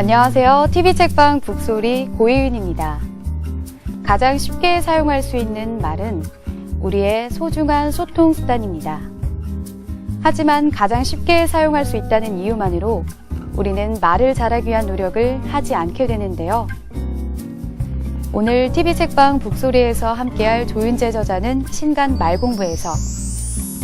안녕하세요. TV책방 북소리 고희윤입니다. 가장 쉽게 사용할 수 있는 말은 우리의 소중한 소통 수단입니다. 하지만 가장 쉽게 사용할 수 있다는 이유만으로 우리는 말을 잘하기 위한 노력을 하지 않게 되는데요. 오늘 TV책방 북소리에서 함께할 조윤재 저자는 신간 말공부에서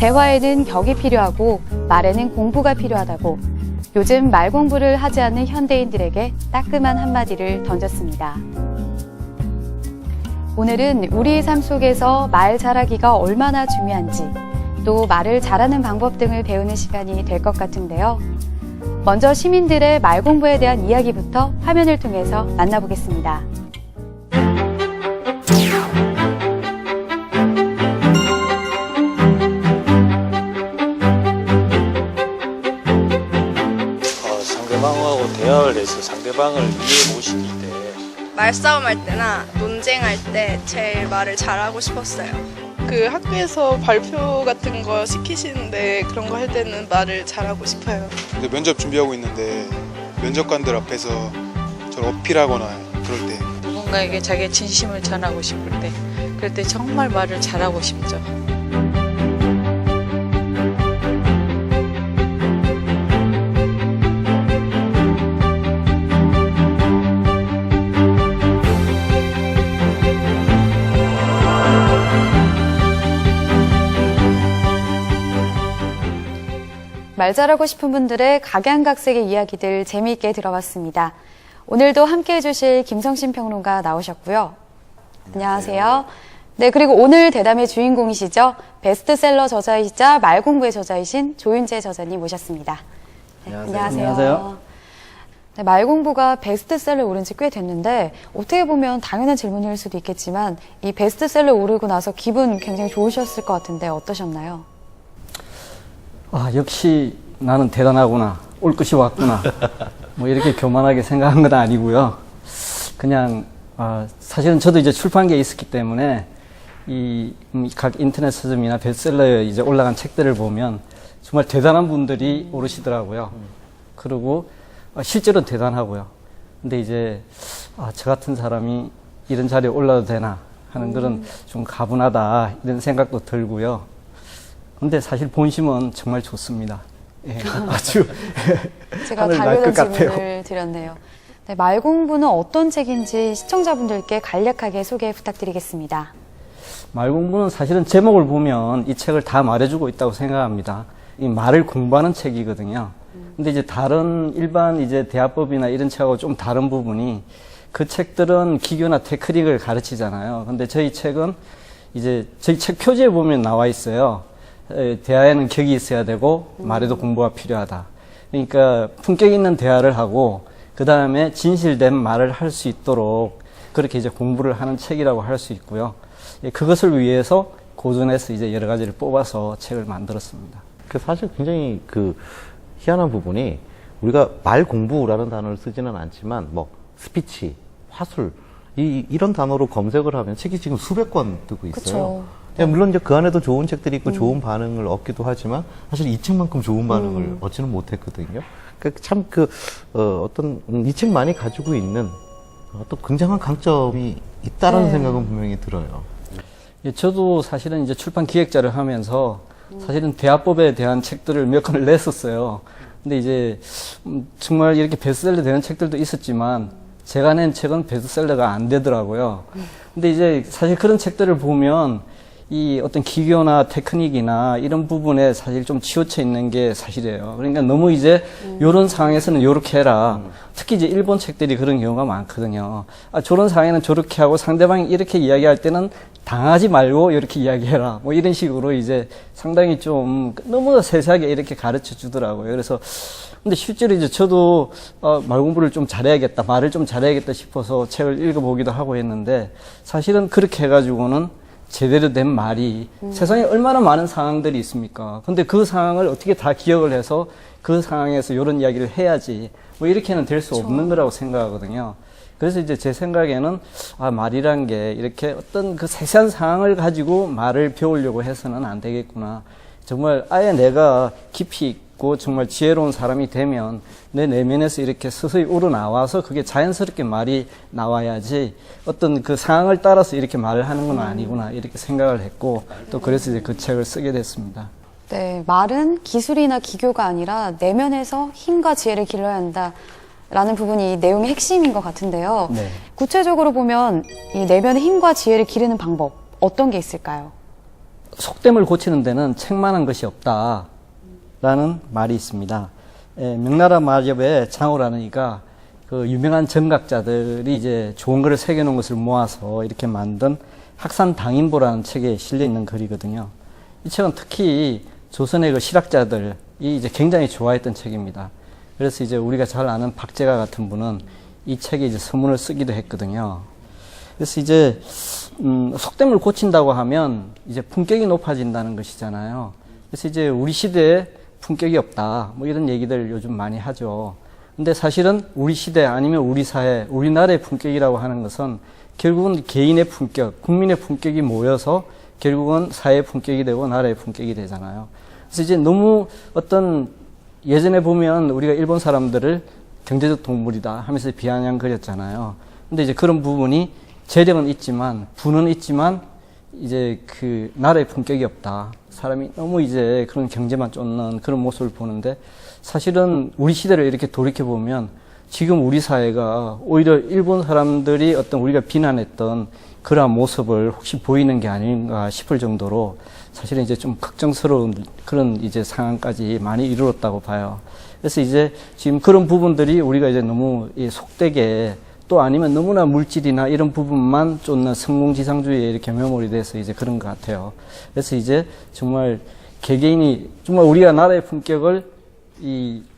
대화에는 격이 필요하고 말에는 공부가 필요하다고 요즘 말 공부를 하지 않는 현대인들에게 따끔한 한마디를 던졌습니다. 오늘은 우리 삶 속에서 말 잘하기가 얼마나 중요한지 또 말을 잘하는 방법 등을 배우는 시간이 될 것 같은데요. 먼저 시민들의 말 공부에 대한 이야기부터 화면을 통해서 만나보겠습니다. 상대방하고 대화를 해서 상대방을 이해해 보시기 때 말싸움할 때나 논쟁할 때 제일 말을 잘하고 싶었어요. 그 학교에서 발표 같은 거 시키시는데 그런 거 할 때는 말을 잘하고 싶어요. 근데 면접 준비하고 있는데 면접관들 앞에서 저를 어필하거나 그럴 때 누군가에게 자기의 진심을 전하고 싶을 때 그럴 때 정말 말을 잘하고 싶죠. 말 잘하고 싶은 분들의 각양각색의 이야기들 재미있게 들어봤습니다. 오늘도 함께해 주실 김성신 평론가 나오셨고요. 안녕하세요. 네, 그리고 오늘 대담의 주인공이시죠. 베스트셀러 저자이자 말공부의 저자이신 조윤재 저자님 모셨습니다. 네, 안녕하세요. 네, 말공부가 베스트셀러에 오른 지 꽤 됐는데 어떻게 보면 당연한 질문일 수도 있겠지만 이 베스트셀러에 오르고 나서 기분 굉장히 좋으셨을 것 같은데 어떠셨나요? 역시 나는 대단하구나. 올 것이 왔구나. 뭐 이렇게 교만하게 생각한 건 아니고요. 그냥 사실은 저도 이제 출판계에 있었기 때문에 이 각 인터넷 서점이나 베스트셀러에 이제 올라간 책들을 보면 정말 대단한 분들이 오르시더라고요. 그리고 실제로 대단하고요. 근데 이제 저 같은 사람이 이런 자리에 올라도 되나 하는 그런 좀 가분하다 이런 생각도 들고요. 근데 사실 본심은 정말 좋습니다. 예, 아주 제가 당연한 질문을 드렸네요. 네, 말 공부는 어떤 책인지 시청자분들께 간략하게 소개 부탁드리겠습니다. 말 공부는 사실은 제목을 보면 이 책을 다 말해주고 있다고 생각합니다. 이 말을 공부하는 책이거든요. 근데 이제 다른 일반 이제 대화법이나 이런 책하고 좀 다른 부분이 그 책들은 기교나 테크닉을 가르치잖아요. 근데 저희 책은 이제 저희 책 표지에 보면 나와 있어요. 대화에는 격이 있어야 되고 말에도 공부가 필요하다. 그러니까 품격 있는 대화를 하고 그 다음에 진실된 말을 할 수 있도록 그렇게 이제 공부를 하는 책이라고 할 수 있고요. 그것을 위해서 고전에서 이제 여러 가지를 뽑아서 책을 만들었습니다. 사실 굉장히 희한한 부분이 우리가 말 공부라는 단어를 쓰지는 않지만 뭐 스피치, 화술 이런 단어로 검색을 하면 책이 지금 수백 권 뜨고 있어요. 그쵸. 물론 이제 그 안에도 좋은 책들이 있고 좋은 반응을 얻기도 하지만 사실 이 책만큼 좋은 반응을 얻지는 못했거든요. 참 어떤 이 책만이 가지고 있는 또 굉장한 강점이 있다라는 생각은 분명히 들어요. 예, 저도 사실은 이제 출판 기획자를 하면서 사실은 대화법에 대한 책들을 몇 권을 냈었어요. 근데 이제 정말 이렇게 베스트셀러 되는 책들도 있었지만 제가 낸 책은 베스트셀러가 안 되더라고요. 근데 이제 사실 그런 책들을 보면 이 어떤 기교나 테크닉이나 이런 부분에 사실 좀 치우쳐 있는 게 사실이에요. 그러니까 너무 이제 요런 상황에서는 요렇게 해라. 특히 이제 일본 책들이 그런 경우가 많거든요. 저런 상황에는 저렇게 하고 상대방이 이렇게 이야기할 때는 당하지 말고 이렇게 이야기해라. 뭐 이런 식으로 이제 상당히 좀 너무 세세하게 이렇게 가르쳐 주더라고요. 그래서 근데 실제로 이제 저도 말 공부를 좀 잘해야겠다, 말을 좀 잘해야겠다 싶어서 책을 읽어보기도 하고 했는데 사실은 그렇게 해가지고는 제대로 된 말이 세상에 얼마나 많은 상황들이 있습니까? 근데 그 상황을 어떻게 다 기억을 해서 그 상황에서 이런 이야기를 해야지 뭐 이렇게는 될 수 없는 거라고 생각하거든요. 그래서 이제 제 생각에는 말이란 게 이렇게 어떤 그 세세한 상황을 가지고 말을 배우려고 해서는 안 되겠구나. 정말 아예 내가 깊이 있고 정말 지혜로운 사람이 되면 내 내면에서 이렇게 서서히 우러나와서 그게 자연스럽게 말이 나와야지 어떤 그 상황을 따라서 이렇게 말을 하는 건 아니구나 이렇게 생각을 했고 또 그래서 이제 그 책을 쓰게 됐습니다. 네, 말은 기술이나 기교가 아니라 내면에서 힘과 지혜를 길러야 한다라는 부분이 이 내용의 핵심인 것 같은데요. 네. 구체적으로 보면 이 내면의 힘과 지혜를 기르는 방법 어떤 게 있을까요? 속됨을 고치는 데는 책만한 것이 없다라는 말이 있습니다. 명나라 마렵의 장호라는 이가 그 유명한 정각자들이 이제 좋은 글을 새겨놓은 것을 모아서 이렇게 만든 학산당인보라는 책에 실려 있는 글이거든요. 이 책은 특히 조선의 그 실학자들이 이제 굉장히 좋아했던 책입니다. 그래서 이제 우리가 잘 아는 박제가 같은 분은 이 책에 이제 서문을 쓰기도 했거든요. 그래서 이제 속됨을 고친다고 하면 이제 품격이 높아진다는 것이잖아요. 그래서 이제 우리 시대에 품격이 없다 뭐 이런 얘기들 요즘 많이 하죠. 근데 사실은 우리 시대 아니면 우리 사회, 우리나라의 품격이라고 하는 것은 결국은 개인의 품격, 국민의 품격이 모여서 결국은 사회의 품격이 되고 나라의 품격이 되잖아요. 그래서 이제 너무 어떤 예전에 보면 우리가 일본 사람들을 경제적 동물이다 하면서 비아냥거렸잖아요. 근데 이제 그런 부분이 재력은 있지만 부는 있지만 이제 그 나라의 품격이 없다. 사람이 너무 이제 그런 경제만 쫓는 그런 모습을 보는데 사실은 우리 시대를 이렇게 돌이켜 보면 지금 우리 사회가 오히려 일본 사람들이 어떤 우리가 비난했던 그러한 모습을 혹시 보이는 게 아닌가 싶을 정도로 사실은 이제 좀 걱정스러운 그런 이제 상황까지 많이 이르렀다고 봐요. 그래서 이제 지금 그런 부분들이 우리가 이제 너무 속되게 또 아니면 너무나 물질이나 이런 부분만 쫓는 성공지상주의에 이렇게 매몰이 돼서 이제 그런 것 같아요. 그래서 이제 정말 개개인이 정말 우리가 나라의 품격을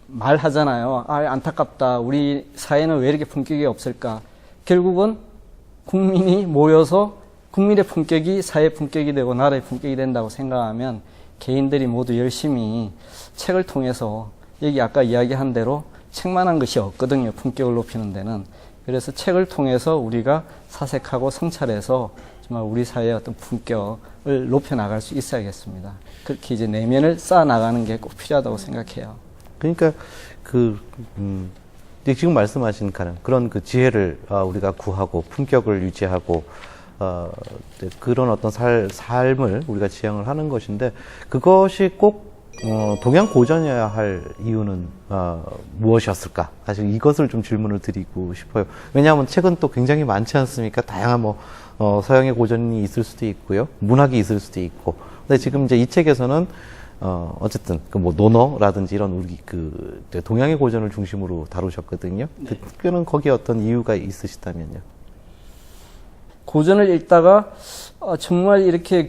말하잖아요. 아, 안타깝다. 우리 사회는 왜 이렇게 품격이 없을까? 결국은 국민이 모여서 국민의 품격이 사회의 품격이 되고 나라의 품격이 된다고 생각하면 개인들이 모두 열심히 책을 통해서 여기 아까 이야기한 대로 책만한 것이 없거든요. 품격을 높이는 데는. 그래서 책을 통해서 우리가 사색하고 성찰해서 정말 우리 사회의 어떤 품격을 높여나갈 수 있어야겠습니다. 그렇게 이제 내면을 쌓아나가는 게 꼭 필요하다고 생각해요. 그러니까 지금 말씀하신 그런 그 지혜를 우리가 구하고 품격을 유지하고 그런 어떤 삶을 우리가 지향을 하는 것인데 그것이 꼭 동양 고전이어야 할 이유는 무엇이었을까? 사실 이것을 좀 질문을 드리고 싶어요. 왜냐하면 책은 또 굉장히 많지 않습니까? 다양한 서양의 고전이 있을 수도 있고요, 문학이 있을 수도 있고. 근데 지금 이제 이 책에서는 어쨌든 논어라든지 이런 우리 동양의 고전을 중심으로 다루셨거든요. 네. 특별한 거기에 어떤 이유가 있으시다면요? 고전을 읽다가 정말 이렇게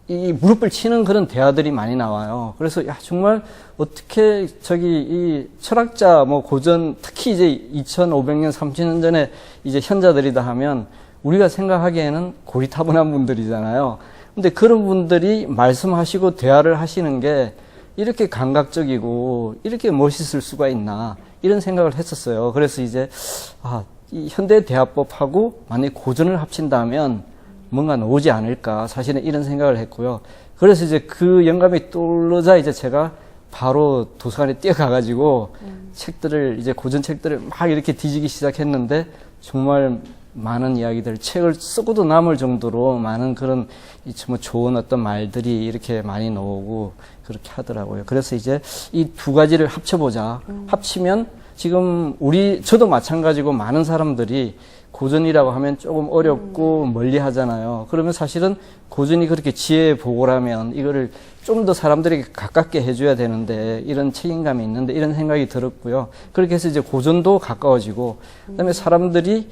이 무릎을 치는 그런 대화들이 많이 나와요. 그래서 야 정말 어떻게 이 철학자 고전 특히 이제 2500년 3000년 전에 이제 현자들이다 하면 우리가 생각하기에는 고리타분한 분들이잖아요. 근데 그런 분들이 말씀하시고 대화를 하시는 게 이렇게 감각적이고 이렇게 멋있을 수가 있나 이런 생각을 했었어요. 그래서 이제 이 현대 대화법하고 만약에 고전을 합친다면 뭔가 나오지 않을까 사실은 이런 생각을 했고요. 그래서 이제 그 영감이 떠오르자 이제 제가 바로 도서관에 뛰어가가지고 책들을 이제 고전 책들을 막 이렇게 뒤지기 시작했는데 정말 많은 이야기들 책을 쓰고도 남을 정도로 많은 그런 정말 좋은 어떤 말들이 이렇게 많이 나오고 그렇게 하더라고요. 그래서 이제 이 두 가지를 합쳐보자. 합치면 지금 저도 마찬가지고 많은 사람들이 고전이라고 하면 조금 어렵고 멀리 하잖아요. 그러면 사실은 고전이 그렇게 지혜의 보고라면 이거를 좀 더 사람들에게 가깝게 해줘야 되는데 이런 책임감이 있는데 이런 생각이 들었고요. 그렇게 해서 이제 고전도 가까워지고 그다음에 사람들이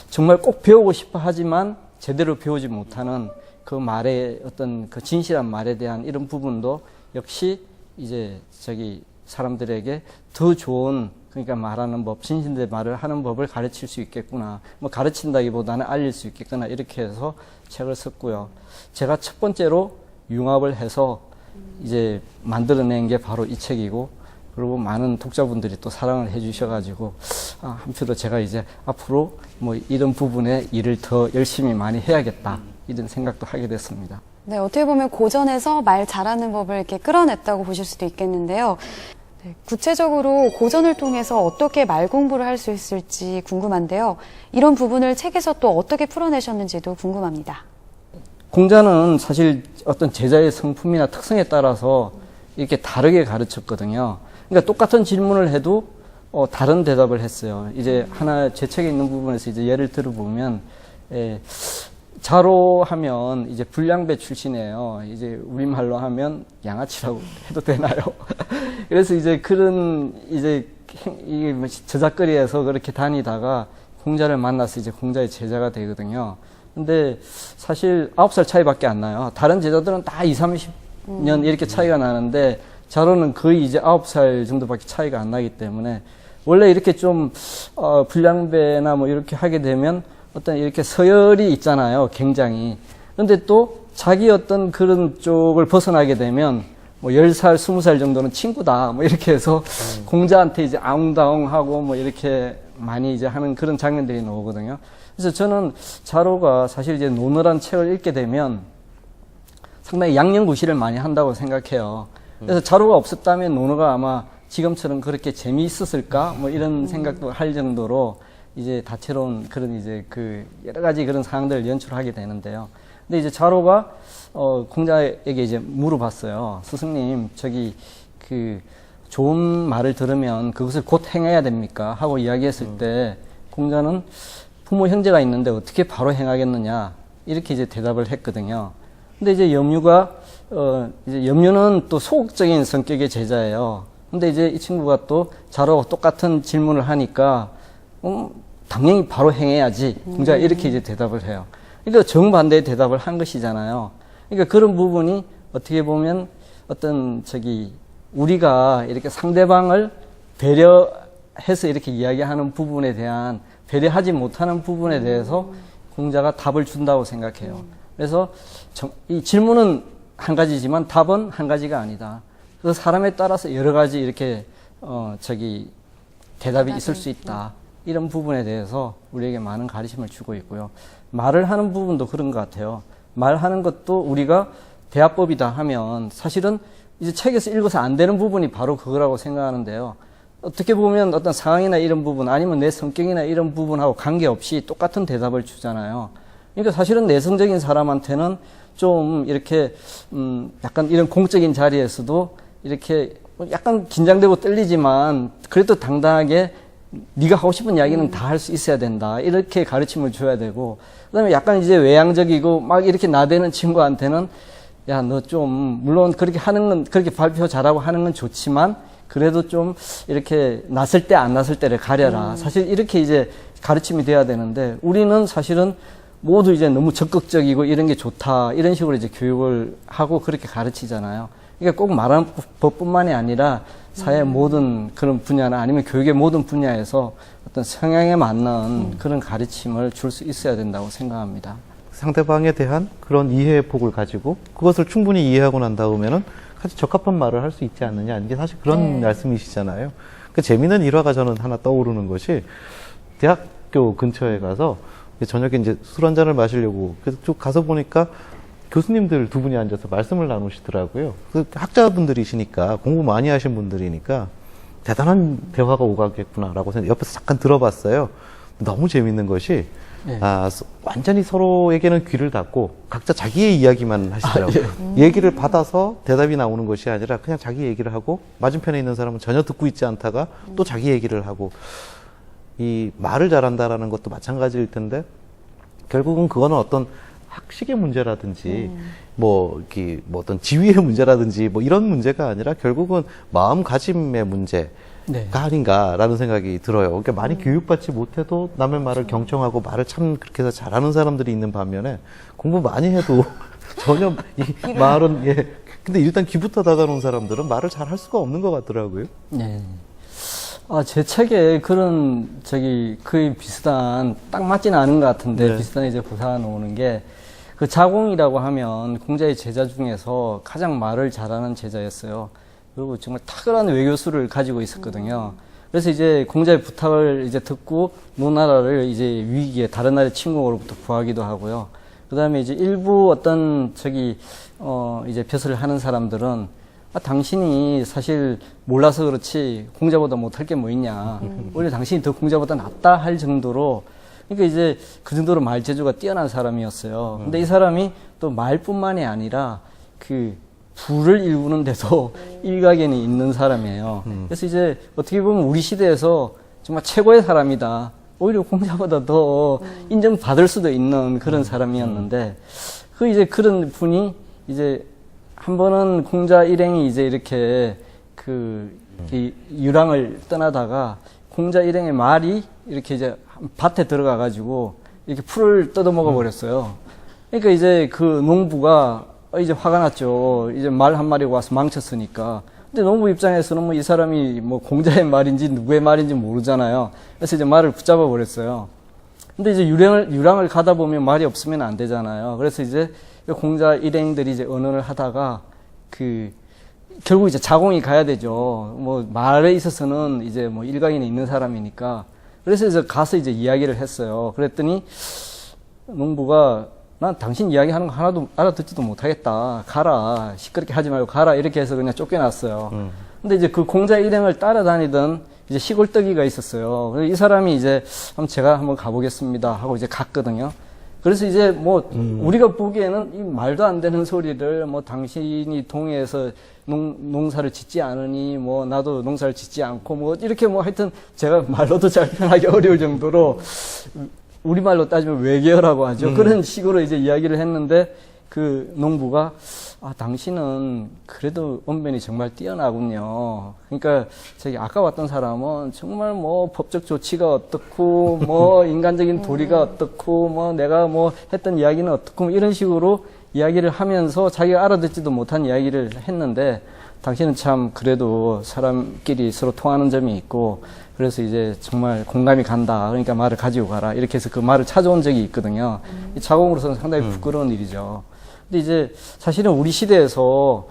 정말 꼭 배우고 싶어 하지만 제대로 배우지 못하는 그 말의 어떤 그 진실한 말에 대한 이런 부분도 역시 이제 사람들에게 더 좋은 그러니까 말하는 법, 진실된 말을 하는 법을 가르칠 수 있겠구나. 가르친다기보다는 알릴 수 있겠구나. 이렇게 해서 책을 썼고요. 제가 첫 번째로 융합을 해서 이제 만들어낸 게 바로 이 책이고, 그리고 많은 독자분들이 또 사랑을 해주셔가지고, 한편으로 제가 이제 앞으로 이런 부분에 일을 더 열심히 많이 해야겠다. 이런 생각도 하게 됐습니다. 네, 어떻게 보면 고전에서 말 잘하는 법을 이렇게 끌어냈다고 보실 수도 있겠는데요. 네, 구체적으로 고전을 통해서 어떻게 말 공부를 할 수 있을지 궁금한데요. 이런 부분을 책에서 또 어떻게 풀어내셨는지도 궁금합니다. 공자는 사실 어떤 제자의 성품이나 특성에 따라서 이렇게 다르게 가르쳤거든요. 그러니까 똑같은 질문을 해도 다른 대답을 했어요. 이제 하나 제 책에 있는 부분에서 이제 예를 들어보면, 자로하면 이제 불량배 출신이에요. 이제 우리말로 하면 양아치라고 해도 되나요? 그래서 이제 그런 이제 이 저작거리에서 그렇게 다니다가 공자를 만나서 이제 공자의 제자가 되거든요. 근데 사실 9살 차이밖에 안 나요. 다른 제자들은 다 20, 30년 이렇게 차이가 나는데 자로는 거의 이제 9살 정도밖에 차이가 안 나기 때문에 원래 이렇게 좀 불량배나 뭐 이렇게 하게 되면 어떤 이렇게 서열이 있잖아요. 굉장히. 근데 또 자기 어떤 그런 쪽을 벗어나게 되면 뭐 10살, 20살 정도는 친구다. 뭐 이렇게 해서 공자한테 이제 아웅다웅하고 뭐 이렇게 많이 이제 하는 그런 장면들이 나오거든요. 그래서 저는 자로가 사실 이제 논어란 책을 읽게 되면 상당히 양념구실을 많이 한다고 생각해요. 그래서 자로가 없었다면 논어가 아마 지금처럼 그렇게 재미있었을까? 뭐 이런 생각도 할 정도로 이제 다채로운 그런 이제 그 여러 가지 그런 상황들을 연출하게 되는데요. 근데 이제 자로가 공자에게 이제 물어봤어요. 스승님, 저기 그 좋은 말을 들으면 그것을 곧 행해야 됩니까? 하고 이야기했을 때 공자는 부모 형제가 있는데 어떻게 바로 행하겠느냐 이렇게 이제 대답을 했거든요. 근데 이제 염류가 이제 염류는 또 소극적인 성격의 제자예요. 근데 이제 이 친구가 또 자로하고 똑같은 질문을 하니까 당연히 바로 행해야지. 공자가 이렇게 이제 대답을 해요. 그러니까 정반대의 대답을 한 것이잖아요. 그러니까 그런 부분이 어떻게 보면 어떤 우리가 이렇게 상대방을 배려해서 이렇게 이야기하는 부분에 대한 배려하지 못하는 부분에 대해서 공자가 답을 준다고 생각해요. 그래서 이 질문은 한 가지지만 답은 한 가지가 아니다. 그래서 사람에 따라서 여러 가지 이렇게 대답이 있을 수 있다. 이런 부분에 대해서 우리에게 많은 가르침을 주고 있고요. 말을 하는 부분도 그런 것 같아요. 말하는 것도 우리가 대화법이다 하면 사실은 이제 책에서 읽어서 안 되는 부분이 바로 그거라고 생각하는데요. 어떻게 보면 어떤 상황이나 이런 부분 아니면 내 성격이나 이런 부분하고 관계없이 똑같은 대답을 주잖아요. 그러니까 사실은 내성적인 사람한테는 좀 이렇게 약간 이런 공적인 자리에서도 이렇게 약간 긴장되고 떨리지만 그래도 당당하게 네가 하고 싶은 이야기는 다 할 수 있어야 된다. 이렇게 가르침을 줘야 되고, 그다음에 약간 이제 외향적이고 막 이렇게 나대는 친구한테는 야, 너 좀 물론 그렇게 하는 건 그렇게 발표 잘하고 하는 건 좋지만 그래도 좀 이렇게 났을 때 안 났을 때를 가려라. 사실 이렇게 이제 가르침이 돼야 되는데 우리는 사실은 모두 이제 너무 적극적이고 이런 게 좋다. 이런 식으로 이제 교육을 하고 그렇게 가르치잖아요. 그러니까 꼭 말하는 법뿐만이 아니라 사회 모든 그런 분야나 아니면 교육의 모든 분야에서 어떤 성향에 맞는 그런 가르침을 줄 수 있어야 된다고 생각합니다. 상대방에 대한 그런 이해의 폭을 가지고 그것을 충분히 이해하고 난 다음에는 같이 적합한 말을 할 수 있지 않느냐. 이게 사실 그런 말씀이시잖아요. 그 재미있는 일화가 저는 하나 떠오르는 것이 대학교 근처에 가서 저녁에 이제 술 한 잔을 마시려고 그래서 쭉 가서 보니까 교수님들 두 분이 앉아서 말씀을 나누시더라고요. 그 학자분들이시니까 공부 많이 하신 분들이니까 대단한 대화가 오가겠구나라고 생각 옆에서 잠깐 들어봤어요. 너무 재밌는 것이 완전히 서로에게는 귀를 닫고 각자 자기의 이야기만 하시더라고요. 얘기를 받아서 대답이 나오는 것이 아니라 그냥 자기 얘기를 하고 맞은편에 있는 사람은 전혀 듣고 있지 않다가 또 자기 얘기를 하고 이 말을 잘한다라는 것도 마찬가지일 텐데 결국은 그거는 어떤 학식의 문제라든지 뭐 어떤 지위의 문제라든지 뭐 이런 문제가 아니라 결국은 마음가짐의 문제가 아닌가라는 생각이 들어요. 그러니까 많이 교육받지 못해도 남의 말을 경청하고 말을 참 그렇게 해서 잘하는 사람들이 있는 반면에 공부 많이 해도 전혀 이 말은 근데 일단 귀부터 다가놓은 사람들은 말을 잘 할 수가 없는 것 같더라고요. 네. 제 책에 그런 거의 비슷한 딱 맞지는 않은 것 같은데 비슷한 이제 구사가 나오는 게 그 자공이라고 하면 공자의 제자 중에서 가장 말을 잘하는 제자였어요. 그리고 정말 탁월한 외교수를 가지고 있었거든요. 그래서 이제 공자의 부탁을 이제 듣고 노나라를 이제 위기에 다른 나라의 침공으로부터 구하기도 하고요. 그다음에 이제 일부 어떤 이제 벼슬을 하는 사람들은 당신이 사실 몰라서 그렇지 공자보다 못할 게 뭐 있냐. 오히려 당신이 더 공자보다 낫다 할 정도로, 그러니까 이제 그 정도로 말 재주가 뛰어난 사람이었어요. 근데 이 사람이 또 말뿐만이 아니라 그 부를 일구는데도 일가견이 있는 사람이에요. 그래서 이제 어떻게 보면 우리 시대에서 정말 최고의 사람이다. 오히려 공자보다 더 인정받을 수도 있는 그런 사람이었는데, 이제 그런 분이 이제 한 번은 공자 일행이 이제 이렇게 이 유랑을 떠나다가 공자 일행의 말이 이렇게 이제 밭에 들어가가지고 이렇게 풀을 뜯어먹어 버렸어요. 그러니까 이제 그 농부가 이제 화가 났죠. 이제 말 한 마리가 와서 망쳤으니까. 근데 농부 입장에서는 뭐 이 사람이 뭐 공자의 말인지 누구의 말인지 모르잖아요. 그래서 이제 말을 붙잡아 버렸어요. 근데 이제 유랑을 가다 보면 말이 없으면 안 되잖아요. 그래서 이제 공자 일행들이 이제 언언을 하다가 결국 이제 자공이 가야 되죠. 뭐 말에 있어서는 이제 뭐 일가견이 있는 사람이니까. 그래서 이제 가서 이제 이야기를 했어요. 그랬더니 농부가 난 당신 이야기하는 거 하나도 알아듣지도 못하겠다. 가라. 시끄럽게 하지 말고 가라. 이렇게 해서 그냥 쫓겨났어요. 근데 이제 그 공자 일행을 따라다니던 이제 시골떡이가 있었어요. 그래서 이 사람이 이제 제가 한번 가보겠습니다 하고 이제 갔거든요. 그래서 이제 뭐 우리가 보기에는 이 말도 안 되는 소리를 뭐 당신이 동해에서 농사를 짓지 않으니 뭐 나도 농사를 짓지 않고 뭐 이렇게 뭐 하여튼 제가 말로도 잘 표현하기 어려울 정도로 우리말로 따지면 외계어라고 하죠. 그런 식으로 이제 이야기를 했는데 그 농부가 당신은 그래도 언변이 정말 뛰어나군요. 그러니까 아까 왔던 사람은 정말 뭐 법적 조치가 어떻고 뭐 인간적인 도리가 어떻고 뭐 내가 뭐 했던 이야기는 어떻고 뭐 이런 식으로 이야기를 하면서 자기가 알아듣지도 못한 이야기를 했는데 당신은 참 그래도 사람끼리 서로 통하는 점이 있고 그래서 이제 정말 공감이 간다. 그러니까 말을 가지고 가라. 이렇게 해서 그 말을 찾아온 적이 있거든요. 이 자공으로서는 상당히 부끄러운 일이죠. 근데 이제 사실은 우리 시대에서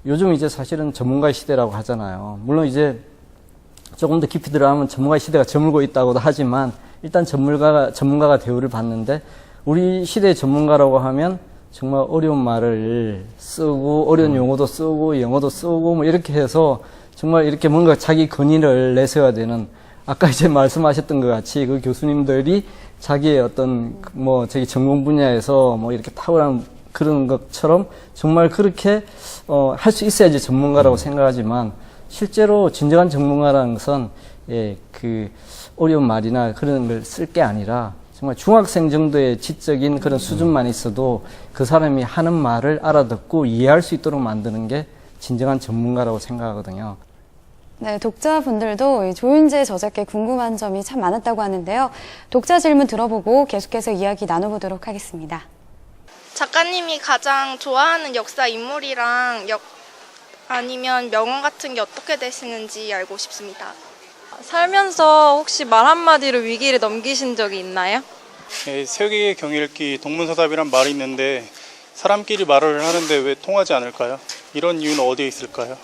요즘 이제 사실은 전문가의 시대라고 하잖아요. 물론 이제 조금 더 깊이 들어가면 전문가의 시대가 저물고 있다고도 하지만 일단 전문가가 대우를 받는데 우리 시대의 전문가라고 하면 정말 어려운 말을 쓰고 어려운 용어도 쓰고 영어도 쓰고 뭐 이렇게 해서 정말 이렇게 뭔가 자기 근위를 내세워야 되는 아까 이제 말씀하셨던 것 같이 그 교수님들이 자기의 어떤 뭐 자기 전공 분야에서 뭐 이렇게 탁월한 그런 것처럼 정말 그렇게 할 수 있어야지 전문가라고 생각하지만 실제로 진정한 전문가라는 것은 그 어려운 말이나 그런 걸 쓸 게 아니라 정말 중학생 정도의 지적인 그런 수준만 있어도 그 사람이 하는 말을 알아듣고 이해할 수 있도록 만드는 게 진정한 전문가라고 생각하거든요. 네, 독자분들도 조윤재 저자께 궁금한 점이 참 많았다고 하는데요. 독자 질문 들어보고 계속해서 이야기 나눠보도록 하겠습니다. 작가님이 가장 좋아하는 역사 인물이랑 아니면 명언 같은 게 어떻게 되시는지 알고 싶습니다. 살면서 혹시 말 한마디로 위기를 넘기신 적이 있나요? 세계의 경일기 동문서답이란 말이 있는데 사람끼리 말을 하는데 왜 통하지 않을까요? 이런 이유는 어디에 있을까요?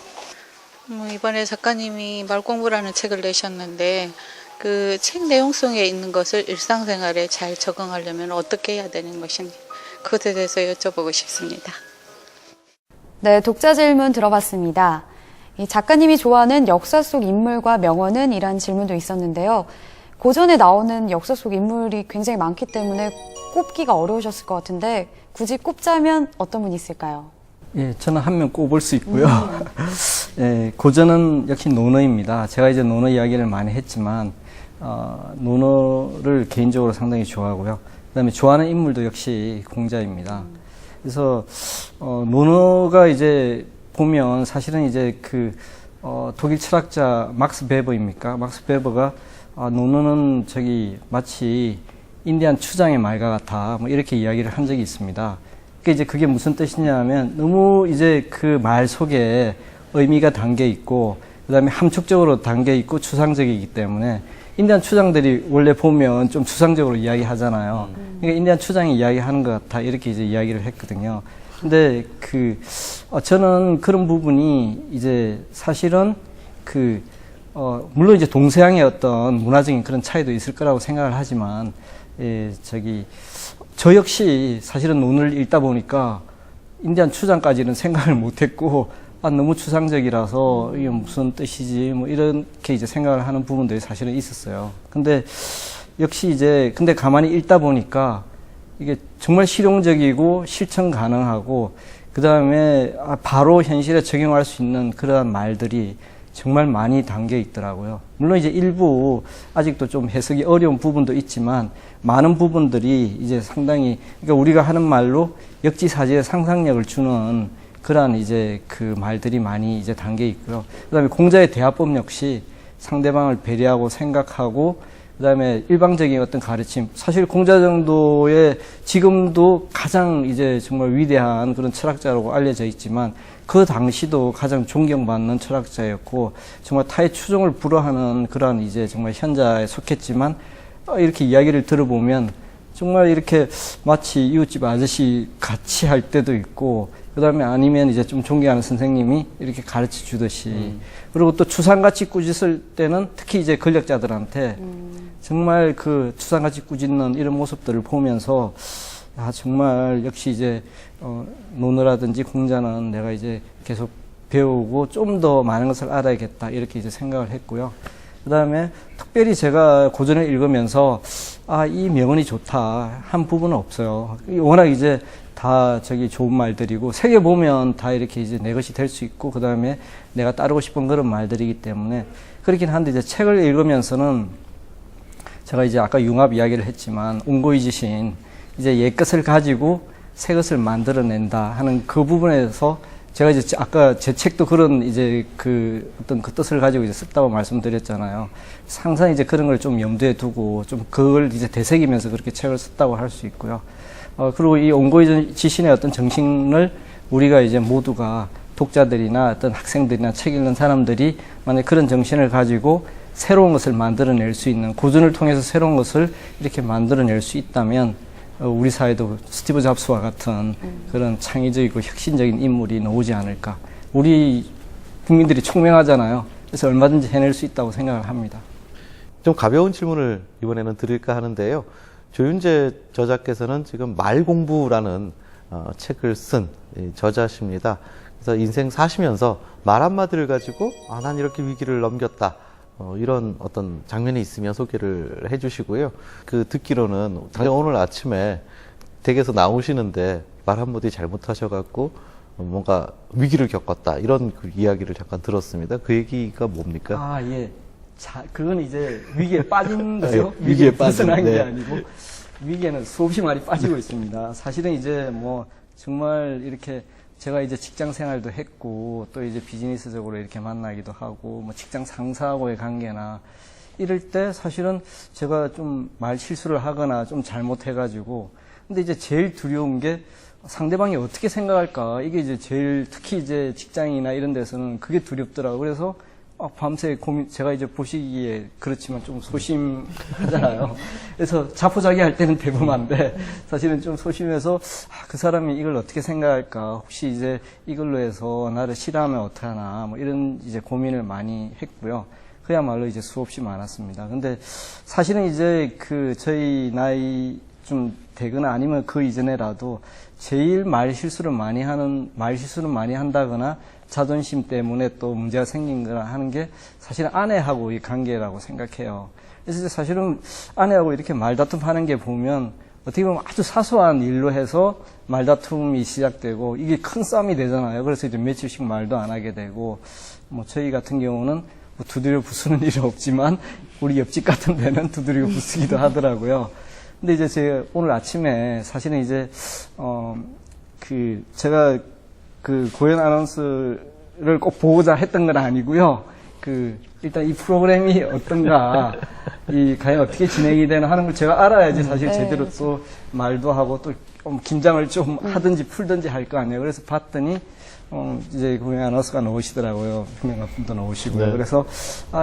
이번에 작가님이 말공부라는 책을 내셨는데 그 책 내용 속에 있는 것을 일상생활에 잘 적응하려면 어떻게 해야 되는 것인지 그것에 대해서 여쭤보고 싶습니다. 네, 독자 질문 들어봤습니다. 이 작가님이 좋아하는 역사 속 인물과 명언은? 이란 질문도 있었는데요. 고전에 나오는 역사 속 인물이 굉장히 많기 때문에 꼽기가 어려우셨을 것 같은데 굳이 꼽자면 어떤 분이 있을까요? 예, 저는 한 명 꼽을 수 있고요. 예, 고전은 역시 논어입니다. 제가 이제 논어 이야기를 많이 했지만 논어를 개인적으로 상당히 좋아하고요. 그다음에 좋아하는 인물도 역시 공자입니다. 그래서 논어가 이제 보면 사실은 이제 독일 철학자 막스 베버입니까? 막스 베버가 논어는 마치 인디안 추장의 말과 같아 뭐 이렇게 이야기를 한 적이 있습니다. 그러니까 이제 그게 무슨 뜻이냐면 너무 이제 그 말 속에 의미가 담겨 있고 그다음에 함축적으로 담겨 있고 추상적이기 때문에 인디안 추장들이 원래 보면 좀 추상적으로 이야기하잖아요. 그러니까 인디안 추장이 이야기하는 것 같아 이렇게 이제 이야기를 했거든요. 근데 저는 그런 부분이 이제 사실은 물론 이제 동서양의 어떤 문화적인 그런 차이도 있을 거라고 생각을 하지만 저 역시 사실은 논을 읽다 보니까 인디안 추장까지는 생각을 못했고, 너무 추상적이라서 이게 무슨 뜻이지 뭐 이렇게 이제 생각을 하는 부분들이 사실은 있었어요. 근데 역시 이제 근데 가만히 읽다 보니까 이게 정말 실용적이고 실천 가능하고 그 다음에 바로 현실에 적용할 수 있는 그러한 말들이 정말 많이 담겨 있더라고요. 물론 이제 일부 아직도 좀 해석이 어려운 부분도 있지만 많은 부분들이 이제 상당히 그러니까 우리가 하는 말로 역지사지의 상상력을 주는 그러한 이제 그 말들이 많이 이제 담겨 있고요. 그다음에 공자의 대화법 역시 상대방을 배려하고 생각하고 그다음에 일방적인 어떤 가르침. 사실 공자 정도의 지금도 가장 이제 정말 위대한 그런 철학자라고 알려져 있지만 그 당시도 가장 존경받는 철학자였고 정말 타의 추종을 불허하는 그러한 이제 정말 현자에 속했지만 이렇게 이야기를 들어보면 정말 이렇게 마치 이웃집 아저씨 같이 할 때도 있고 그다음에 아니면 이제 좀 존경하는 선생님이 이렇게 가르쳐 주듯이 그리고 또 추상같이 꾸짖을 때는 특히 이제 권력자들한테 정말 그 추상같이 꾸짖는 이런 모습들을 보면서 정말 역시 이제 논어라든지 공자는 내가 이제 계속 배우고 좀 더 많은 것을 알아야겠다 이렇게 이제 생각을 했고요. 그다음에 특별히 제가 고전을 읽으면서 이 명언이 좋다 한 부분은 없어요. 워낙 이제 다 좋은 말들이고 세계 보면 다 이렇게 이제 내 것이 될 수 있고 그다음에 내가 따르고 싶은 그런 말들이기 때문에 그렇긴 한데 이제 책을 읽으면서는 제가 이제 아까 융합 이야기를 했지만 옹고이지신 이제 옛 것을 가지고 새 것을 만들어낸다 하는 그 부분에서 제가 이제 아까 제 책도 그런 이제 그 어떤 그 뜻을 가지고 이제 썼다고 말씀드렸잖아요. 항상 이제 그런 걸 좀 염두에 두고 좀 그걸 이제 되새기면서 그렇게 책을 썼다고 할 수 있고요. 그리고 이 옹고이지신의 어떤 정신을 우리가 이제 모두가 독자들이나 어떤 학생들이나 책 읽는 사람들이 만약 그런 정신을 가지고 새로운 것을 만들어낼 수 있는 고전을 통해서 새로운 것을 이렇게 만들어낼 수 있다면 우리 사회도 스티브 잡스와 같은 그런 창의적이고 혁신적인 인물이 나오지 않을까. 우리 국민들이 총명하잖아요. 그래서 얼마든지 해낼 수 있다고 생각을 합니다. 좀 가벼운 질문을 이번에는 드릴까 하는데요. 조윤재 저자께서는 지금 말공부라는 책을 쓴 저자십니다. 그래서 인생 사시면서 말 한마디를 가지고 난 이렇게 위기를 넘겼다. 이런 어떤 장면이 있으면 소개를 해주시고요. 듣기로는 오늘 아침에 댁에서 나오시는데 말 한마디 잘못하셔갖고 뭔가 위기를 겪었다. 이런 그 이야기를 잠깐 들었습니다. 그 얘기가 뭡니까? 예. 그건 이제 위기에 빠진 거죠. 위기에 벗어난 빠진, 게 아니고 위기에는 수없이 많이 빠지고 있습니다. 사실은 이제 뭐 정말 이렇게 제가 이제 직장 생활도 했고 또 이제 비즈니스적으로 이렇게 만나기도 하고 뭐 직장 상사하고의 관계나 이럴 때 사실은 제가 좀 말 실수를 하거나 좀 잘못해가지고 근데 이제 제일 두려운 게 상대방이 어떻게 생각할까 이게 이제 제일 특히 이제 직장이나 이런 데서는 그게 두렵더라고요. 그래서 밤새 고민, 제가 이제 보시기에 그렇지만 좀 소심하잖아요. 그래서 자포자기할 때는 대범한데 사실은 좀 소심해서 그 사람이 이걸 어떻게 생각할까, 혹시 이제 이걸로 해서 나를 싫어하면 어떡하나, 뭐 이런 이제 고민을 많이 했고요. 그야말로 이제 수없이 많았습니다. 근데 사실은 이제 저희 나이 좀 되거나 아니면 그 이전에라도 제일 말 실수를 많이 한다거나 자존심 때문에 또 문제가 생긴 거라 하는 게 사실은 아내하고 이 관계라고 생각해요. 그래서 사실은 아내하고 이렇게 말다툼 하는 게 보면 어떻게 보면 아주 사소한 일로 해서 말다툼이 시작되고 이게 큰 싸움이 되잖아요. 그래서 이제 며칠씩 말도 안 하게 되고 뭐 저희 같은 경우는 뭐 두드려 부수는 일은 없지만 우리 옆집 같은 데는 두드려 부수기도 하더라고요. 근데 이제 제가 오늘 아침에 사실은 이제 제가 고현 아나운서를 꼭 보고자 했던 건 아니고요. 일단 이 프로그램이 어떤가, 과연 어떻게 진행이 되나 하는 걸 제가 알아야지 사실 제대로 또 말도 하고 또 긴장을 좀 하든지 풀든지 할 거 아니에요. 그래서 봤더니, 이제 고현 아나운서가 나오시더라고요. 분명한 분도 나오시고요. 네. 그래서,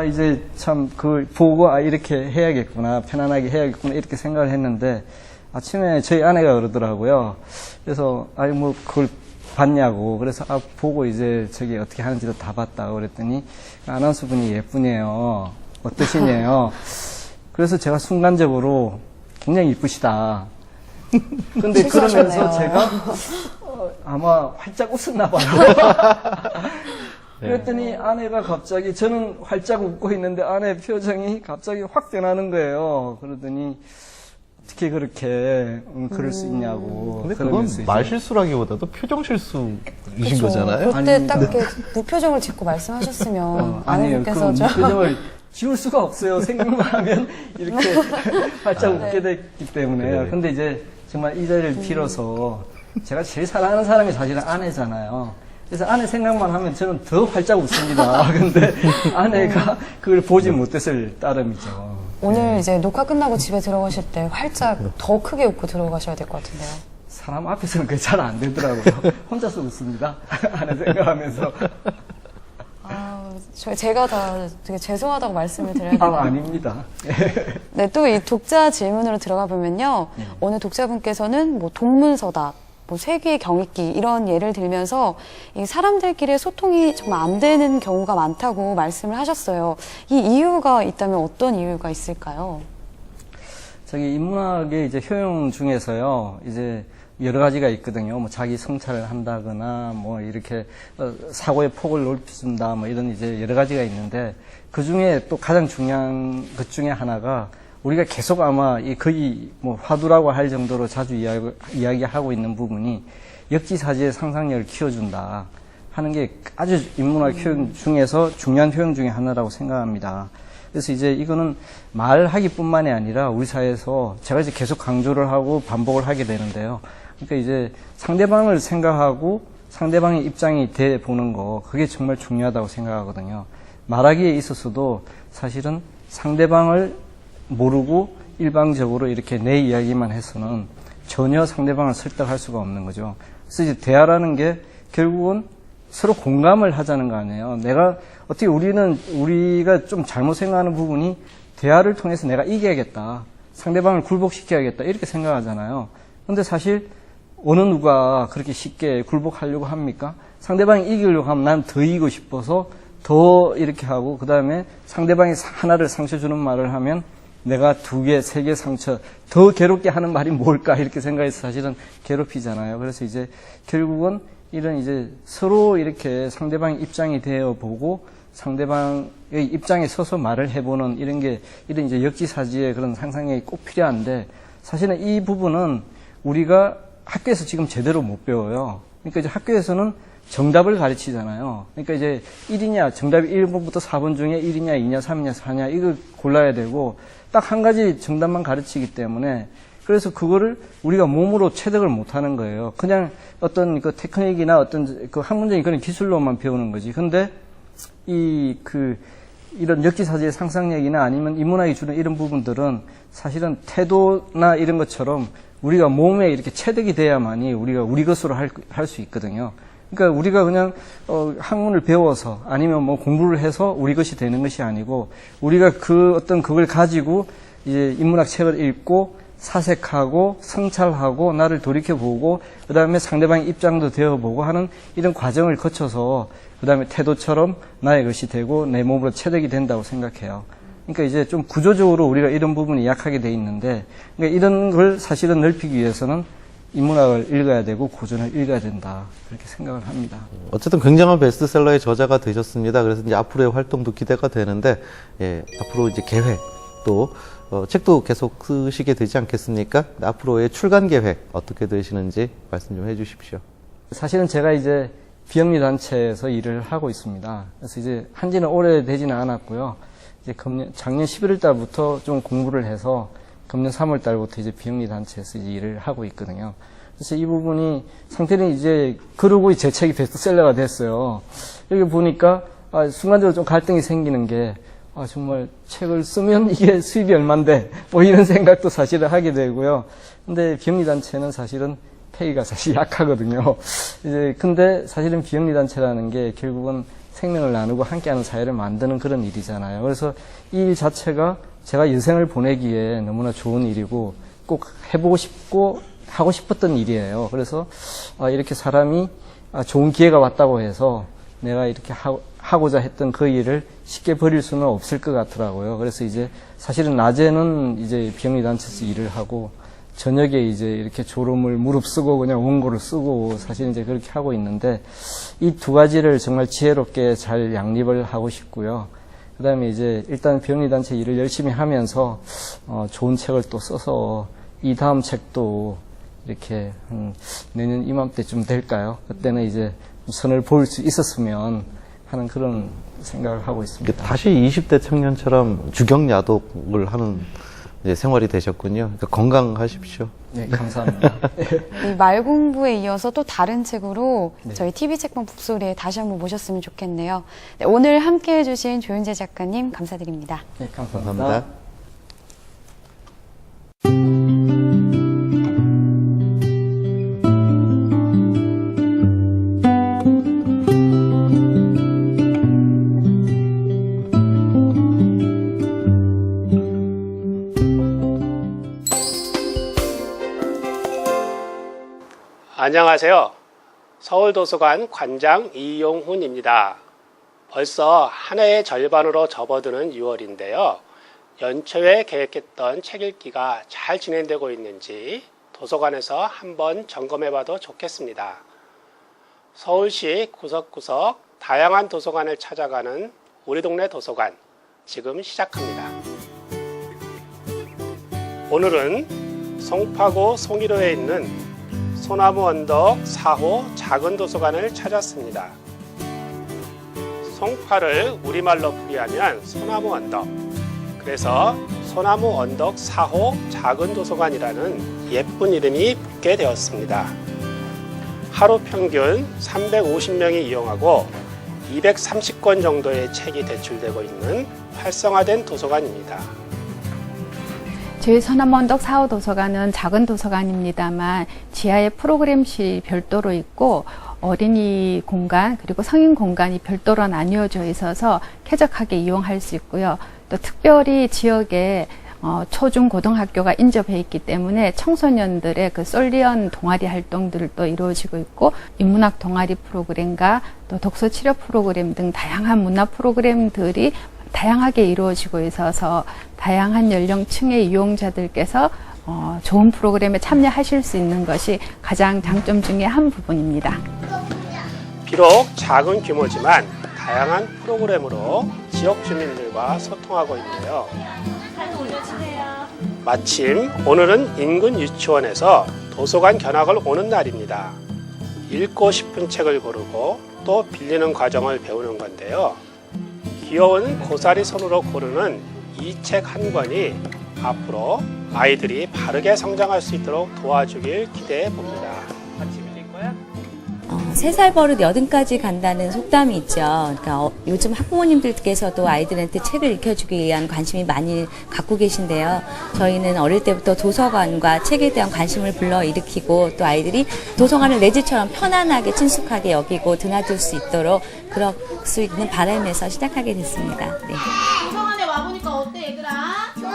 이제 참 보고, 이렇게 해야겠구나, 편안하게 해야겠구나, 이렇게 생각을 했는데, 아침에 저희 아내가 그러더라고요. 그래서, 그걸 봤냐고. 그래서 보고 이제 어떻게 하는지도 다 봤다고 그랬더니 아나운서 분이 예쁘네요. 어떠시네요. 그래서 제가 순간적으로 굉장히 이쁘시다. 근데 실수하셨네요. 그러면서 제가 아마 활짝 웃었나 봐요. 그랬더니 아내가 갑자기, 저는 활짝 웃고 있는데 아내 표정이 갑자기 확 변하는 거예요. 그러더니 어떻게 그렇게 그럴 수 있냐고. 근데 그건 그러면서 말 이제 실수라기보다도 표정 실수이신 그쵸. 거잖아요. 그때 아닙니다. 딱 이렇게 무표정을 짓고 말씀하셨으면 아니에요. 그 아내분께서 좀 표정을 지울 수가 없어요. 생각만 하면 이렇게 활짝 웃게 됐기 때문에. 그래. 근데 이제 정말 이 자리를 빌어서 제가 제일 사랑하는 사람이 사실은 아내잖아요. 그래서 아내 생각만 하면 저는 더 활짝 웃습니다. 근데 아내가 그걸 보지 못했을 따름이죠. 오늘 이제 녹화 끝나고 집에 들어가실 때 활짝 더 크게 웃고 들어가셔야 될 것 같은데요. 사람 앞에서는 그게 잘 안 되더라고요. 혼자서 웃습니다. 아내 생각하면서. 제가 다 되게 죄송하다고 말씀을 드려야 돼요. 아닙니다. 네, 또 이 독자 질문으로 들어가 보면요. 어느 독자분께서는 뭐 동문서답, 뭐 세귀의 경익기 이런 예를 들면서 이 사람들끼리의 소통이 정말 안 되는 경우가 많다고 말씀을 하셨어요. 이 이유가 있다면 어떤 이유가 있을까요? 저기 인문학의 이제 효용 중에서요, 이제 여러 가지가 있거든요. 뭐 자기 성찰을 한다거나, 뭐 이렇게 사고의 폭을 넓힌다, 뭐 이런 이제 여러 가지가 있는데, 그 중에 또 가장 중요한 것 중에 하나가 우리가 계속 아마 거의 뭐 화두라고 할 정도로 자주 이야기하고 있는 부분이 역지사지의 상상력을 키워준다 하는 게 아주 인문학 효용 중에서 중요한 효용 중에 하나라고 생각합니다. 그래서 이제 이거는 말하기뿐만이 아니라 우리 사회에서 제가 이제 계속 강조를 하고 반복을 하게 되는데요. 그러니까 이제 상대방을 생각하고 상대방의 입장이 돼 보는 거, 그게 정말 중요하다고 생각하거든요. 말하기에 있어서도 사실은 상대방을 모르고 일방적으로 이렇게 내 이야기만 해서는 전혀 상대방을 설득할 수가 없는 거죠. 그래서 이제 대화라는 게 결국은 서로 공감을 하자는 거 아니에요. 어떻게 우리가 좀 잘못 생각하는 부분이 대화를 통해서 내가 이겨야겠다, 상대방을 굴복시켜야겠다, 이렇게 생각하잖아요. 근데 사실 어느 누가 그렇게 쉽게 굴복하려고 합니까? 상대방이 이기려고 하면 난 더 이기고 싶어서 더 이렇게 하고, 그 다음에 상대방이 하나를 상처 주는 말을 하면 내가 2개, 3개 상처 더 괴롭게 하는 말이 뭘까, 이렇게 생각해서 사실은 괴롭히잖아요. 그래서 이제 결국은 이런 이제 서로 이렇게 상대방의 입장이 되어 보고 상대방의 입장에 서서 말을 해보는 이런 이제 역지사지의 그런 상상력이 꼭 필요한데, 사실은 이 부분은 우리가 학교에서 지금 제대로 못 배워요. 그러니까 이제 학교에서는 정답을 가르치잖아요. 그러니까 이제 1이냐, 정답이 1번부터 4번 중에 1이냐, 2냐, 3이냐, 4냐, 이걸 골라야 되고, 딱 한 가지 정답만 가르치기 때문에, 그래서 그거를 우리가 몸으로 체득을 못 하는 거예요. 그냥 어떤 그 테크닉이나 어떤 그 학문적인 그런 기술로만 배우는 거지. 근데 이런 역지사지의 상상력이나 아니면 인문학이 주는 이런 부분들은 사실은 태도나 이런 것처럼 우리가 몸에 이렇게 체득이 돼야만이 우리가 우리 것으로 할 수 있거든요. 그러니까 우리가 그냥 학문을 배워서 아니면 뭐 공부를 해서 우리 것이 되는 것이 아니고, 우리가 그걸 가지고 이제 인문학 책을 읽고 사색하고 성찰하고 나를 돌이켜보고 그 다음에 상대방의 입장도 되어보고 하는 이런 과정을 거쳐서 그 다음에 태도처럼 나의 것이 되고 내 몸으로 체득이 된다고 생각해요. 그러니까 이제 좀 구조적으로 우리가 이런 부분이 약하게 돼 있는데, 그러니까 이런 걸 사실은 넓히기 위해서는 인문학을 읽어야 되고 고전을 읽어야 된다, 그렇게 생각을 합니다. 어쨌든 굉장한 베스트셀러의 저자가 되셨습니다. 그래서 이제 앞으로의 활동도 기대가 되는데, 앞으로 이제 계획 또 책도 계속 쓰시게 되지 않겠습니까? 앞으로의 출간 계획 어떻게 되시는지 말씀 좀 해주십시오. 사실은 제가 이제 비영리 단체에서 일을 하고 있습니다. 그래서 이제 한지는 오래되지는 않았고요. 이제 작년 11월 달부터 좀 공부를 해서 금년 3월 달부터 이제 비영리 단체에서 이제 일을 하고 있거든요. 그래서 이 부분이 상태는 이제 그러고 제 책이 베스트셀러가 됐어요. 여기 보니까 순간적으로 좀 갈등이 생기는 게, 정말 책을 쓰면 이게 수입이 얼만데, 뭐 이런 생각도 사실은 하게 되고요. 근데 비영리 단체는 사실은 페이가 사실 약하거든요. 근데 사실은 비영리 단체라는 게 결국은 생명을 나누고 함께하는 사회를 만드는 그런 일이잖아요. 그래서 이 일 자체가 제가 여생을 보내기에 너무나 좋은 일이고 꼭 해보고 싶고 하고 싶었던 일이에요. 그래서 이렇게 사람이 좋은 기회가 왔다고 해서 내가 이렇게 하고자 했던 그 일을 쉽게 버릴 수는 없을 것 같더라고요. 그래서 이제 사실은 낮에는 이제 비영리 단체에서 일을 하고 저녁에 이제 이렇게 졸음을 무릅쓰고 그냥 원고를 쓰고 사실 이제 그렇게 하고 있는데 이 두 가지를 정말 지혜롭게 잘 양립을 하고 싶고요. 그 다음에 이제 일단 비영리단체 일을 열심히 하면서 좋은 책을 또 써서 이 다음 책도 이렇게 내년 이맘때쯤 될까요? 그때는 이제 선을 볼 수 있었으면 하는 그런 생각을 하고 있습니다. 다시 20대 청년처럼 주경야독을 하는 이제 생활이 되셨군요. 그러니까 건강하십시오. 네, 감사합니다. 이 말 공부에 이어서 또 다른 책으로 네. 저희 TV 책방 북소리에 다시 한번 모셨으면 좋겠네요. 네, 오늘 함께 해주신 조윤재 작가님 감사드립니다. 네, 감사합니다. 감사합니다. 안녕하세요. 서울도서관 관장 이용훈입니다. 벌써 한 해의 절반으로 접어드는 6월인데요. 연초에 계획했던 책 읽기가 잘 진행되고 있는지 도서관에서 한번 점검해봐도 좋겠습니다. 서울시 구석구석 다양한 도서관을 찾아가는 우리 동네 도서관 지금 시작합니다. 오늘은 송파구 송일호에 있는 소나무 언덕 4호 작은 도서관을 찾았습니다. 송파를 우리말로 풀이하면 소나무 언덕, 그래서 소나무 언덕 4호 작은 도서관이라는 예쁜 이름이 붙게 되었습니다. 하루 평균 350명이 이용하고 230권 정도의 책이 대출되고 있는 활성화된 도서관입니다. 저희 소나무언덕 4호 도서관은 작은 도서관입니다만 지하에 프로그램실이 별도로 있고 어린이 공간 그리고 성인 공간이 별도로 나뉘어져 있어서 쾌적하게 이용할 수 있고요. 또 특별히 지역에 초중 고등학교가 인접해 있기 때문에 청소년들의 그 솔리언 동아리 활동들도 이루어지고 있고 인문학 동아리 프로그램과 또 독서 치료 프로그램 등 다양한 문화 프로그램들이 다양하게 이루어지고 있어서 다양한 연령층의 이용자들께서 좋은 프로그램에 참여하실 수 있는 것이 가장 장점 중에 한 부분입니다. 비록 작은 규모지만 다양한 프로그램으로 지역 주민들과 소통하고 있는데요. 마침 오늘은 인근 유치원에서 도서관 견학을 오는 날입니다. 읽고 싶은 책을 고르고 또 빌리는 과정을 배우는 건데요. 귀여운 고사리 손으로 고르는 이 책 한 권이 앞으로 아이들이 바르게 성장할 수 있도록 도와주길 기대해 봅니다. 같이 빌릴 거야? 3살 버릇 80까지 간다는 속담이 있죠. 그러니까 요즘 학부모님들께서도 아이들한테 책을 읽혀주기 위한 관심이 많이 갖고 계신데요. 저희는 어릴 때부터 도서관과 책에 대한 관심을 불러일으키고 또 아이들이 도서관을 내 집처럼 편안하게 친숙하게 여기고 드나들 수 있도록 그럴 수 있는 바람에서 시작하게 됐습니다. 네. 도서관에 와보니까 어때 얘들아? 좋아!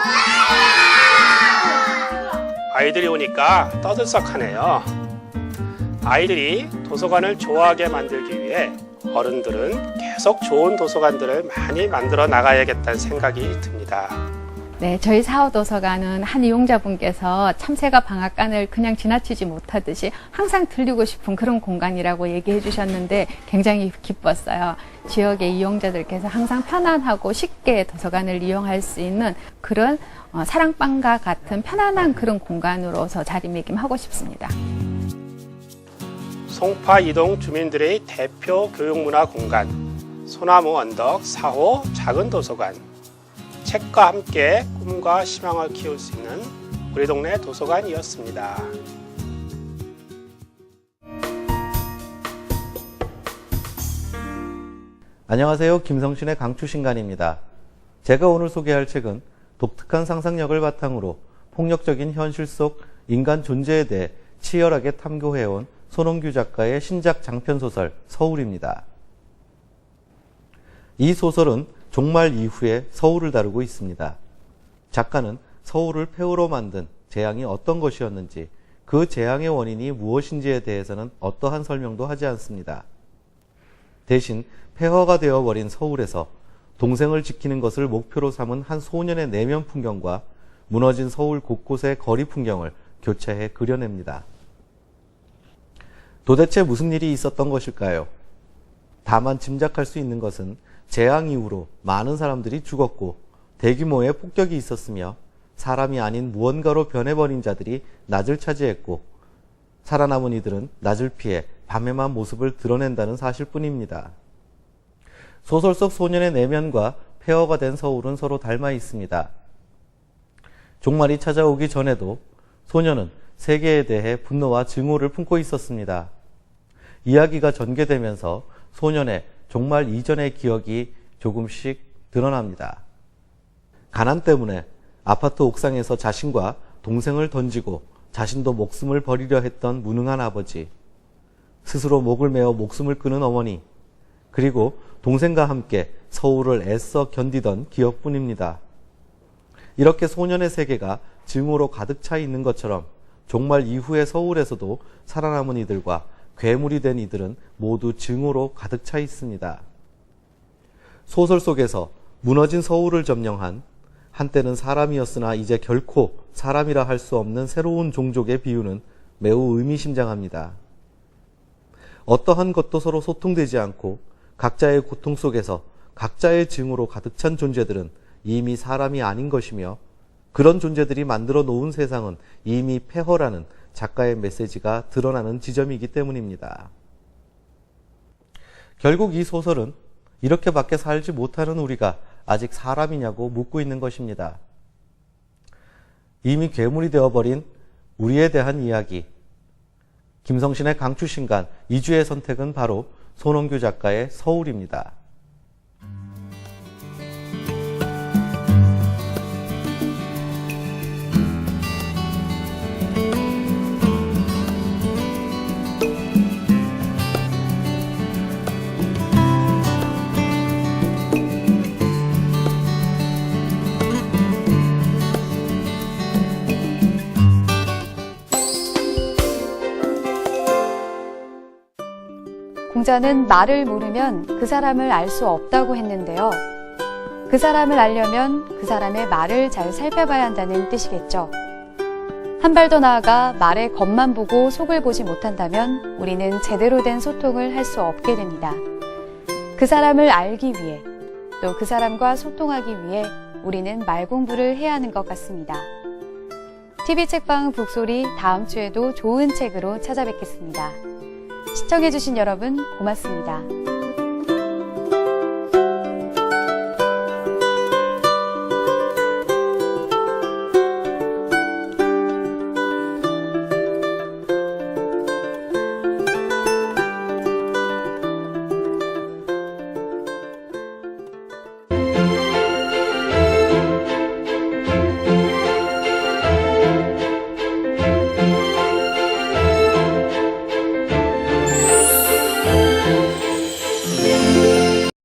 아이들이 오니까 떠들썩하네요. 아이들이 도서관을 좋아하게 만들기 위해 어른들은 계속 좋은 도서관들을 많이 만들어 나가야겠다는 생각이 듭니다. 네, 저희 4호 도서관은 한 이용자분께서 참새가 방앗간을 그냥 지나치지 못하듯이 항상 들리고 싶은 그런 공간이라고 얘기해 주셨는데 굉장히 기뻤어요. 지역의 이용자들께서 항상 편안하고 쉽게 도서관을 이용할 수 있는 그런 사랑방과 같은 편안한 그런 공간으로서 자리매김하고 싶습니다. 송파 이동 주민들의 대표 교육문화 공간 소나무 언덕 4호 작은 도서관, 책과 함께 꿈과 희망을 키울 수 있는 우리 동네 도서관이었습니다. 안녕하세요. 김성신의 강추신간입니다. 제가 오늘 소개할 책은 독특한 상상력을 바탕으로 폭력적인 현실 속 인간 존재에 대해 치열하게 탐구해온 손홍규 작가의 신작 장편소설 서울입니다. 이 소설은 종말 이후의 서울을 다루고 있습니다. 작가는 서울을 폐허로 만든 재앙이 어떤 것이었는지, 그 재앙의 원인이 무엇인지에 대해서는 어떠한 설명도 하지 않습니다. 대신 폐허가 되어버린 서울에서 동생을 지키는 것을 목표로 삼은 한 소년의 내면 풍경과 무너진 서울 곳곳의 거리 풍경을 교체해 그려냅니다. 도대체 무슨 일이 있었던 것일까요? 다만 짐작할 수 있는 것은 재앙 이후로 많은 사람들이 죽었고 대규모의 폭격이 있었으며 사람이 아닌 무언가로 변해버린 자들이 낮을 차지했고 살아남은 이들은 낮을 피해 밤에만 모습을 드러낸다는 사실뿐입니다. 소설 속 소년의 내면과 폐허가 된 서울은 서로 닮아 있습니다. 종말이 찾아오기 전에도 소년은 세계에 대해 분노와 증오를 품고 있었습니다. 이야기가 전개되면서 소년의 종말 이전의 기억이 조금씩 드러납니다. 가난 때문에 아파트 옥상에서 자신과 동생을 던지고 자신도 목숨을 버리려 했던 무능한 아버지, 스스로 목을 메어 목숨을 끊은 어머니, 그리고 동생과 함께 서울을 애써 견디던 기억뿐입니다. 이렇게 소년의 세계가 증오로 가득 차 있는 것처럼 종말 이후의 서울에서도 살아남은 이들과 괴물이 된 이들은 모두 증오로 가득 차 있습니다. 소설 속에서 무너진 서울을 점령한 한때는 사람이었으나 이제 결코 사람이라 할 수 없는 새로운 종족의 비유는 매우 의미심장합니다. 어떠한 것도 서로 소통되지 않고 각자의 고통 속에서 각자의 증오로 가득 찬 존재들은 이미 사람이 아닌 것이며 그런 존재들이 만들어 놓은 세상은 이미 폐허라는 작가의 메시지가 드러나는 지점이기 때문입니다. 결국 이 소설은 이렇게밖에 살지 못하는 우리가 아직 사람이냐고 묻고 있는 것입니다. 이미 괴물이 되어버린 우리에 대한 이야기. 김성신의 강추신간 2주의 선택은 바로 손원규 작가의 서울입니다. 공자는 말을 모르면 그 사람을 알 수 없다고 했는데요. 그 사람을 알려면 그 사람의 말을 잘 살펴봐야 한다는 뜻이겠죠. 한 발 더 나아가 말의 겉만 보고 속을 보지 못한다면 우리는 제대로 된 소통을 할 수 없게 됩니다. 그 사람을 알기 위해 또 그 사람과 소통하기 위해 우리는 말 공부를 해야 하는 것 같습니다. TV책방 북소리 다음 주에도 좋은 책으로 찾아뵙겠습니다. 시청해주신 여러분 고맙습니다.